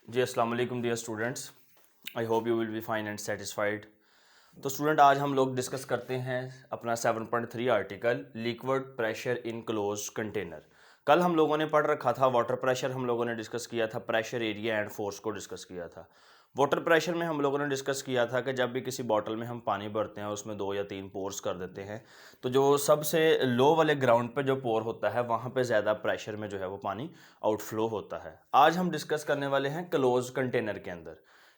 जी अस्सलाम वालेकुम dear students. I hope you will be fine and satisfied. तो student आज हम लोग डिस्कस करते हैं अपना 7.3 article liquid pressure in close container. कल हम लोगों ने पढ़ रखा था वाटर प्रेशर, हम लोगों ने डिस्कस किया था प्रेशर एरिया एंड फोर्स को डिस्कस किया था। वाटर प्रेशर में हम लोगों ने डिस्कस किया था कि जब भी किसी बॉटल में हम पानी भरते हैं उसमें 2 या 3 पोर्स कर देते हैं, तो जो सबसे लो वाले ग्राउंड पे जो पोर होता है वहाँ पे ज़्यादा प्रेशर में जो है वो पानी आउटफ्लो होता है। आज हम डिस्कस करने वाले हैं क्लोज कंटेनर के अंदर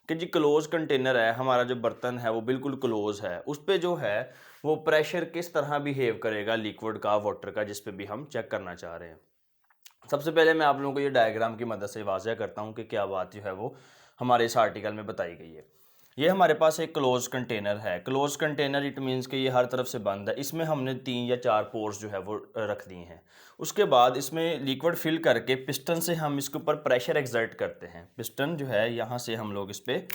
कि जी क्लोज कंटेनर है, हमारा जो बर्तन है वो बिल्कुल क्लोज है, उस पर जो है वो प्रेशर किस तरह बिहेव करेगा लिक्विड का, वाटर का, जिस पे भी हम चेक करना चाह रहे हैं। सबसे पहले मैं आप लोगों को ये डायग्राम की मदद से वाज़ह करता हूँ कि क्या बात जो है वो हमारे इस आर्टिकल में बताई गई है। ये हमारे पास एक क्लोज कंटेनर है। क्लोज कंटेनर इट मीन्स कि ये हर तरफ से बंद है। इसमें हमने 3 या 4 पोर्स जो है वो रख दिए हैं। उसके बाद इसमें लिक्विड फिल करके पिस्टन से हम इसके ऊपर प्रेशर एक्सर्ट करते हैं। पिस्टन जो है यहाँ से हम लोग इस पर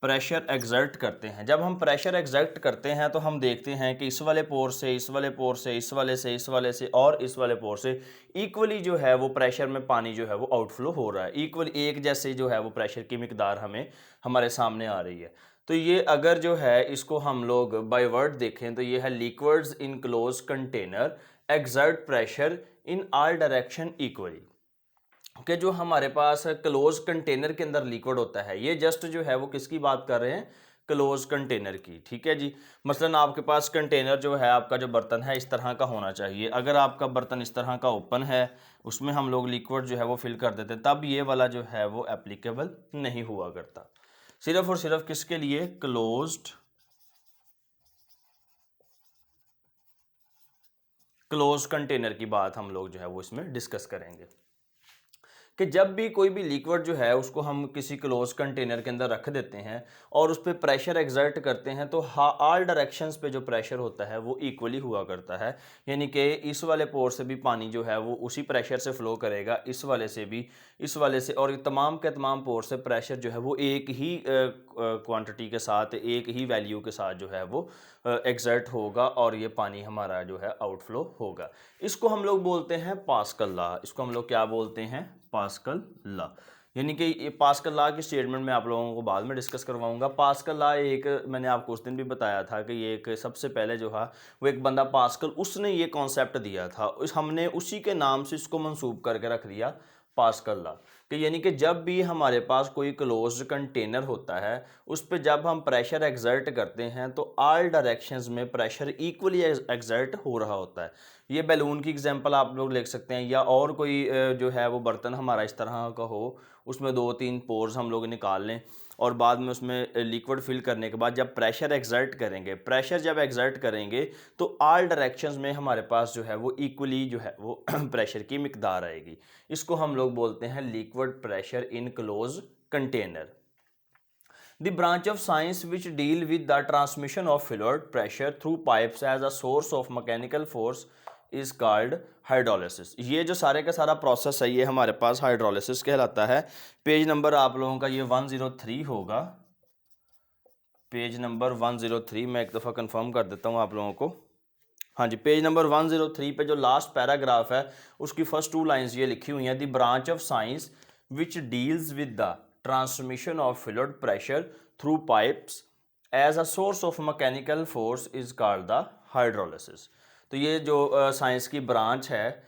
प्रेशर एक्सर्ट करते हैं। जब हम प्रेशर एक्सर्ट करते हैं तो हम देखते हैं कि इस वाले पोर से, इस वाले पोर से, इस वाले से, इस वाले से और इस वाले पोर से इक्वली जो है वो प्रेशर में पानी जो है वो आउटफ्लो हो रहा है। इक्वल एक जैसे जो है वो प्रेशर की मिकदार हमें हमारे सामने आ रही है। तो ये अगर जो है इसको हम लोग बाय वर्ड देखें तो ये है liquids in close container exert pressure in all direction equally. कि जो हमारे पास क्लोज कंटेनर के अंदर लिक्विड होता है, ये जस्ट जो है वो किसकी बात कर रहे हैं, क्लोज कंटेनर की। ठीक है जी। मसलन आपके पास कंटेनर जो है, आपका जो बर्तन है इस तरह का होना चाहिए। अगर आपका बर्तन इस तरह का ओपन है, उसमें हम लोग लिक्विड जो है वो फिल कर देते हैं, तब ये वाला जो है वो एप्लीकेबल नहीं हुआ करता। सिर्फ और सिर्फ किसके लिए, क्लोज्ड क्लोज कंटेनर की बात हम लोग जो है वो इसमें डिस्कस करेंगे कि जब भी कोई भी लिक्विड जो है उसको हम किसी क्लोज कंटेनर के अंदर रख देते हैं और उस पर प्रेशर एक्सर्ट करते हैं तो ऑल डायरेक्शंस पे जो प्रेशर होता है वो इक्वली हुआ करता है। यानी कि इस वाले पोर से भी पानी जो है वो उसी प्रेशर से फ्लो करेगा, इस वाले से भी, इस वाले से, और तमाम के तमाम पोर से प्रेशर जो है वो एक ही क्वांटिटी के साथ, एक ही वैल्यू के साथ जो है वो एक्सर्ट होगा और ये पानी हमारा जो है आउटफ्लो होगा। इसको हम लोग बोलते हैं पास्कल लॉ। इसको हम लोग क्या बोलते हैं, पास्कल लॉ। यानी कि ये पास्कल लॉ की स्टेटमेंट मैं आप लोगों को बाद में डिस्कस करवाऊंगा। पास्कल लॉ एक, मैंने आपको उस दिन भी बताया था कि ये एक सबसे पहले जो है वो एक बंदा पास्कल, उसने ये कॉन्सेप्ट दिया था, हमने उसी के नाम से इसको मंसूब करके रख दिया पास्कल लॉ। कि यानी कि जब भी हमारे पास कोई क्लोज्ड कंटेनर होता है उस पर जब हम प्रेशर एक्सर्ट करते हैं तो ऑल डायरेक्शंस में प्रेशर इक्वली एक्सर्ट हो रहा होता है। ये बैलून की एग्जांपल आप लोग लिख सकते हैं, या और कोई जो है वो बर्तन हमारा इस तरह का हो, उसमें 2-3 पोर्स हम लोग निकाल लें और बाद में उसमें लिक्विड फिल करने के बाद जब प्रेशर एक्सर्ट करेंगे, प्रेशर जब एक्सर्ट करेंगे तो ऑल डायरेक्शंस में हमारे पास जो है वो इक्वली जो है वो प्रेशर की मिकदार आएगी। इसको हम लोग बोलते हैं liquid pressure in close container. The branch of science which deal with the transmission of fluid pressure through pipes as a source of mechanical force is called hydrolysis. ये जो सारे का सारा प्रोसेस है ये हमारे पास हाइड्रोलिसिस कहलाता है। पेज नंबर आप लोगों का ये 103 होगा, पेज नंबर 103। मैं एक दफ़ा कंफर्म कर देता हूँ आप लोगों को। हाँ जी, पेज नंबर 103 पे जो लास्ट पैराग्राफ है उसकी फर्स्ट 2 लाइंस ये लिखी हुई हैं। The branch of science which deals with the transmission of fluid pressure through pipes as a source of mechanical force is called the hydrolysis. तो ये जो साइंस की ब्रांच है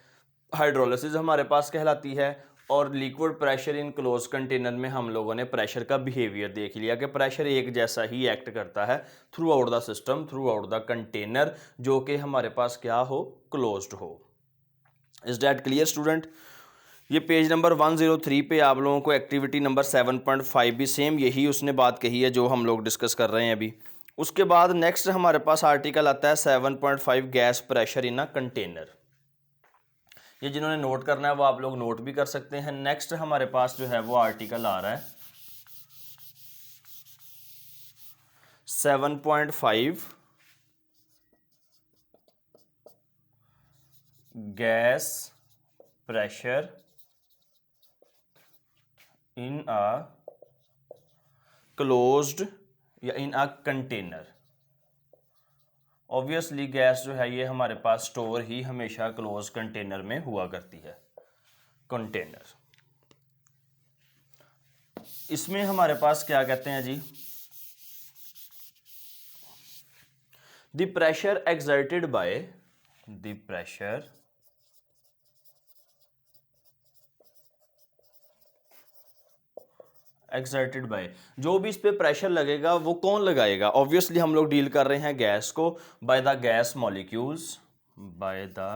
हाइड्रोलिसिस हमारे पास कहलाती है। और liquid pressure in close container में हम लोगों ने प्रेशर का बिहेवियर देख लिया कि प्रेशर एक जैसा ही एक्ट करता है through out the system, through out the container, जो कि हमारे पास क्या हो, क्लोज्ड हो। Is that clear student? ये पेज नंबर 103 पे आप लोगों को एक्टिविटी नंबर 7.5 भी सेम यही उसने बात कही है जो हम लोग डिस्कस कर रहे हैं अभी। उसके बाद नेक्स्ट हमारे पास आर्टिकल आता है 7.5 gas pressure in a container. ये जिन्होंने नोट करना है वो आप लोग नोट भी कर सकते हैं। नेक्स्ट हमारे पास जो है वो आर्टिकल आ रहा है 7.5 gas pressure in a closed या इन अ कंटेनर। ऑब्वियसली गैस जो है ये हमारे पास स्टोर ही हमेशा क्लोज कंटेनर में हुआ करती है, कंटेनर। इसमें हमारे पास क्या कहते हैं जी, the pressure exerted by, the pressure exerted by, जो भी इस पे प्रेशर लगेगा वो कौन लगाएगा, ऑब्वियसली हम लोग डील कर रहे हैं गैस को, by the gas molecules, by the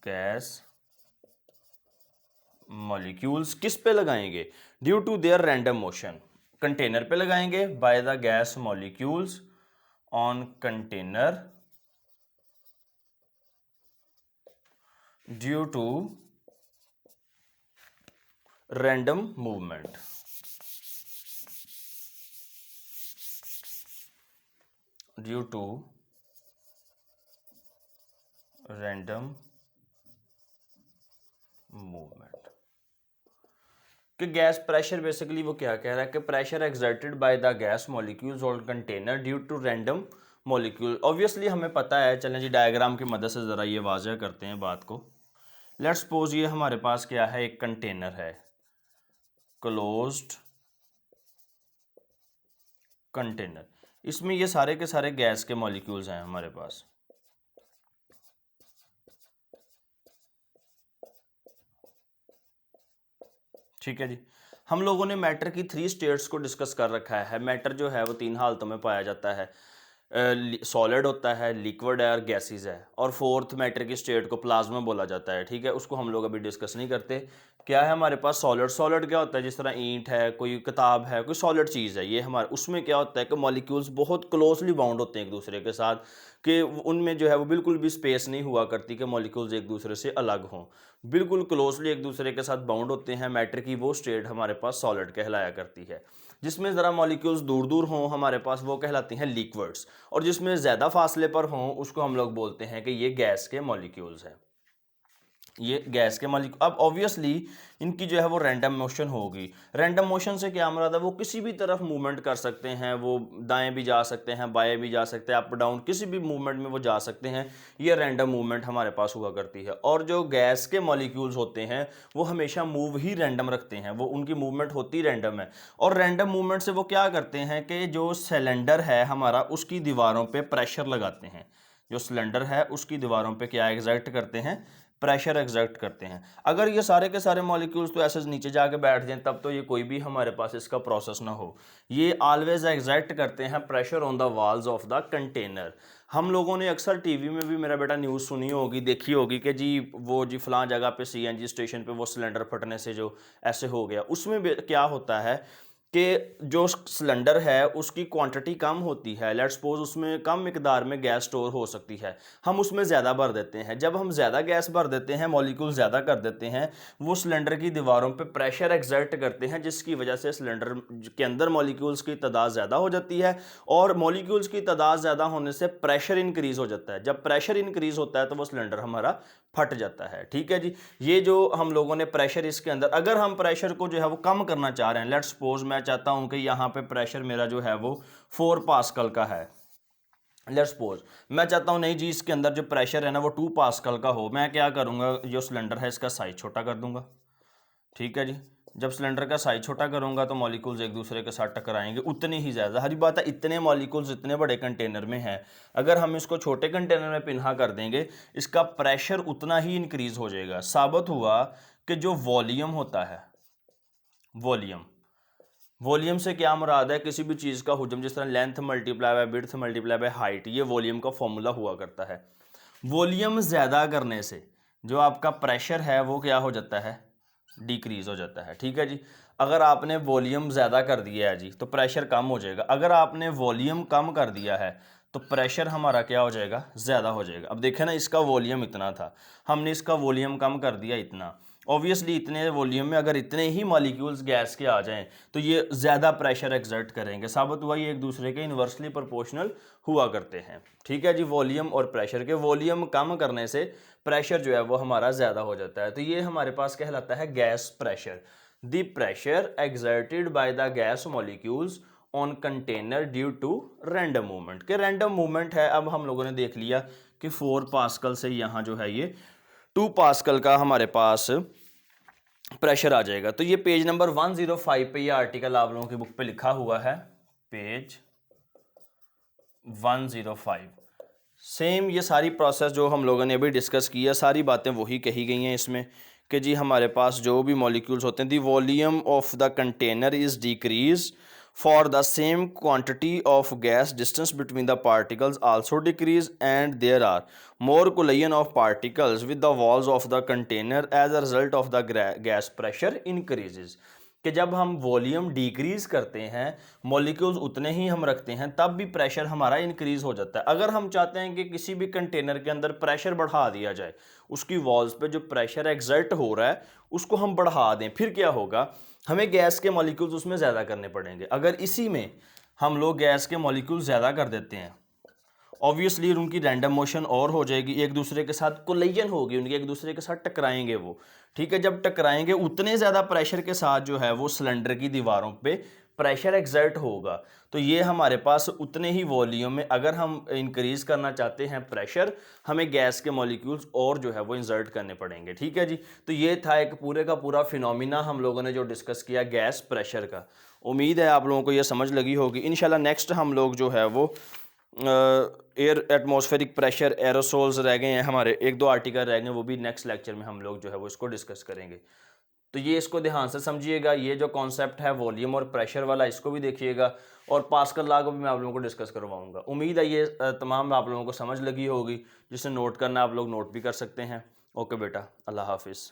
gas molecules, किस पे लगाएंगे, due to their random motion, container पे लगाएंगे, by the gas molecules on container due to random movement, due to random movement. कि गैस प्रेशर बेसिकली वो क्या कह रहा है कि pressure exerted by the gas molecules और container due to random molecule, obviously हमें पता है, चलें जी डायग्राम की मदद से ज़रा ये वाज़ह करते हैं बात को। लेट्स सपोज ये हमारे पास क्या है, एक कंटेनर है, क्लोज्ड कंटेनर, इसमें ये सारे के सारे गैस के मॉलिक्यूल्स हैं हमारे पास, ठीक है जी। हम लोगों ने मैटर की 3 स्टेट्स को डिस्कस कर रखा है। मैटर जो है वो 3 हालतों में पाया जाता है, सॉलिड होता है, लिक्विड है और गैसेस है, और फोर्थ मैटर की स्टेट को प्लाज्मा बोला जाता है, ठीक है, उसको हम लोग अभी डिस्कस नहीं करते। क्या है हमारे पास सॉलिड, सॉलिड क्या होता है, जिस तरह ईंट है, कोई किताब है, कोई सॉलिड चीज़ है, ये हमारे उसमें क्या होता है कि मॉलिक्यूल्स बहुत क्लोजली बाउंड होते हैं एक दूसरे के साथ, कि उनमें जो है वो बिल्कुल भी स्पेस नहीं हुआ करती कि मॉलिक्यूल्स एक दूसरे से अलग हों, बिल्कुल क्लोजली एक दूसरे के साथ बाउंड होते हैं। मैटर की वो स्टेट हमारे पास सॉलिड कहलाया करती है। जिसमें ज़रा मॉलिक्यूल्स दूर दूर हों हमारे पास, वो कहलाती हैं लिक्विड्स, और जिसमें ज़्यादा फासले पर हों उसको हम लोग बोलते हैं कि ये गैस के मॉलिक्यूल्स हैं, ये गैस के मॉलिक्यूल। अब ऑब्वियसली इनकी जो है वो रैंडम मोशन होगी। रैंडम मोशन से क्या मुराद है, वो किसी भी तरफ मूवमेंट कर सकते हैं, वो दाएं भी जा सकते हैं, बाएं भी जा सकते हैं, अप डाउन किसी भी मूवमेंट में वो जा सकते हैं। ये रैंडम मूवमेंट हमारे पास हुआ करती है। और जो गैस के मॉलिक्यूल्स होते हैं वो हमेशा मूव ही रैंडम रखते हैं, वो उनकी मूवमेंट होती रैंडम है। और रैंडम मूवमेंट से वो क्या करते हैं कि जो सिलेंडर है हमारा, उसकी दीवारों पर प्रेशर लगाते हैं, जो सिलेंडर है उसकी दीवारों पर क्या एग्जर्ट करते हैं, प्रेशर एग्जर्ट करते हैं। अगर ये सारे के सारे मॉलिक्यूल्स तो ऐसे नीचे जाके बैठ जाएं तब तो ये कोई भी हमारे पास इसका प्रोसेस ना हो। ये ऑलवेज एग्जर्ट करते हैं pressure on the walls of the container. हम लोगों ने अक्सर टीवी में भी मेरा बेटा न्यूज़ सुनी होगी, देखी होगी कि जी वो जी फलां जगह पे सीएनजी स्टेशन पे वो सिलेंडर फटने से जो ऐसे हो गया। उसमें क्या होता है कि जो सिलेंडर है उसकी क्वांटिटी कम होती है, लेट्स सपोज उसमें कम मिकदार में गैस स्टोर हो सकती है, हम उसमें ज़्यादा भर देते हैं। जब हम ज़्यादा गैस भर देते हैं, मॉलिक्यूल ज़्यादा कर देते हैं, वो सिलेंडर की दीवारों पे प्रेशर एक्सर्ट करते हैं, जिसकी वजह से सिलेंडर के अंदर मॉलिक्यूल्स की तादाद ज़्यादा हो जाती है, और मॉलिक्यूल्स की तादाद ज़्यादा होने से प्रेशर इंक्रीज़ हो जाता है। जब प्रेशर इंक्रीज़ होता है तो वो सिलेंडर हमारा फट जाता है, ठीक है जी। ये जो हम लोगों ने प्रेशर इसके अंदर, अगर हम प्रेशर को जो है वो कम करना चाह रहे हैं, लेट्स सपोज मैं चाहता हूं कि यहाँ पे प्रेशर मेरा जो है वो 4 पास्कल का है, लेट्स सपोज मैं चाहता हूं नहीं जी इसके अंदर जो प्रेशर है ना वो 2 पास्कल का हो, मैं क्या करूंगा, जो सिलेंडर है इसका साइज छोटा कर दूंगा, ठीक है जी। जब सिलेंडर का साइज छोटा करूंगा तो मॉलिक्यूल्स एक दूसरे के साथ टकराएंगे उतनी ही ज़्यादा। हरी बात है, इतने मॉलिक्यूल्स इतने बड़े कंटेनर में हैं, अगर हम इसको छोटे कंटेनर में पिन्हा कर देंगे इसका प्रेशर उतना ही इंक्रीज हो जाएगा। साबित हुआ कि जो वॉल्यूम होता है, वॉल्यूम से क्या मुराद है, किसी भी चीज़ का हुजम, जिस तरह length multiply by width multiply by height, ये वॉल्यूम का फॉर्मूला हुआ करता है। वॉल्यूम ज़्यादा करने से जो आपका प्रेशर है वो क्या हो जाता है, डिक्रीज हो जाता है, ठीक है जी। अगर आपने वॉल्यूम ज़्यादा कर दिया है जी तो प्रेशर कम हो जाएगा, अगर आपने वॉल्यूम कम कर दिया है तो प्रेशर हमारा क्या हो जाएगा, ज़्यादा हो जाएगा। अब देखें ना, इसका वॉल्यूम इतना था, हमने इसका वॉल्यूम कम कर दिया इतना, ऑब्वियसली इतने वॉल्यूम में अगर इतने ही मॉलिक्यूल्स गैस के आ जाएं तो ये ज़्यादा प्रेशर एक्सर्ट करेंगे। साबित हुआ ये एक दूसरे के इन्वर्सली प्रोपोर्शनल हुआ करते हैं, ठीक है जी। वॉल्यूम और प्रेशर के वॉल्यूम कम करने से प्रेशर जो है वो हमारा ज़्यादा हो जाता है, तो ये हमारे पास कहलाता है gas pressure. The pressure exerted by the gas molecules on container due to random movement, के रैंडम मूवमेंट है। अब हम लोगों ने देख लिया कि 4 पास्कल से यहाँ जो है ये 2 पास्कल का हमारे पास प्रेशर आ जाएगा। तो ये पेज नंबर 105 पे ये आर्टिकल आप लोगों की बुक पे लिखा हुआ है, पेज 105। सेम ये सारी प्रोसेस जो हम लोगों ने अभी डिस्कस की है, सारी बातें वही कही गई हैं इसमें कि जी हमारे पास जो भी मॉलिक्यूल्स होते हैं, the volume of the container is decrease for the same quantity of gas, distance between the particles also decrease and there are more collision of particles with the walls of the container as a result of the gas pressure increases। कि जब हम volume decrease करते हैं, molecules उतने ही हम रखते हैं, तब भी प्रेशर हमारा इंक्रीज हो जाता है। अगर हम चाहते हैं कि किसी भी कंटेनर के अंदर प्रेशर बढ़ा दिया जाए, उसकी वॉल्स पे जो प्रेशर एक्सर्ट हो रहा है उसको हम बढ़ा दें, फिर क्या होगा, हमें गैस के मॉलिक्यूल्स उसमें ज़्यादा करने पड़ेंगे। अगर इसी में हम लोग गैस के मॉलिक्यूल्स ज़्यादा कर देते हैं, ऑब्वियसली उनकी रैंडम मोशन और हो जाएगी, एक दूसरे के साथ कोलिजन होगी, उनके एक दूसरे के साथ टकराएंगे वो, ठीक है। जब टकराएंगे उतने ज़्यादा प्रेशर के साथ जो है वो सिलेंडर की दीवारों पे प्रेशर एक्सर्ट होगा। तो ये हमारे पास उतने ही वॉल्यूम में, अगर हम इंक्रीज करना चाहते हैं प्रेशर, हमें गैस के मॉलिक्यूल्स और जो है वो इंसर्ट करने पड़ेंगे, ठीक है जी। तो ये था एक पूरे का पूरा फिनोमिना हम लोगों ने जो डिस्कस किया गैस प्रेशर का। उम्मीद है आप लोगों को ये समझ लगी होगी। इंशाल्लाह नेक्स्ट हम लोग जो है वो एयर एटमॉस्फेरिक प्रेशर, एरोसोल्स रह गए हैं हमारे, एक दो आर्टिकल रह गए, वो भी नेक्स्ट लेक्चर में हम लोग जो है वो इसको डिस्कस करेंगे। तो ये इसको ध्यान से समझिएगा, ये जो कॉन्सेप्ट है वॉल्यूम और प्रेशर वाला, इसको भी देखिएगा, और पास्कल लॉ को भी मैं आप लोगों को डिस्कस करवाऊंगा। उम्मीद है ये तमाम आप लोगों को समझ लगी होगी। जिसे नोट करना आप लोग नोट भी कर सकते हैं। ओके बेटा, अल्लाह हाफिज़।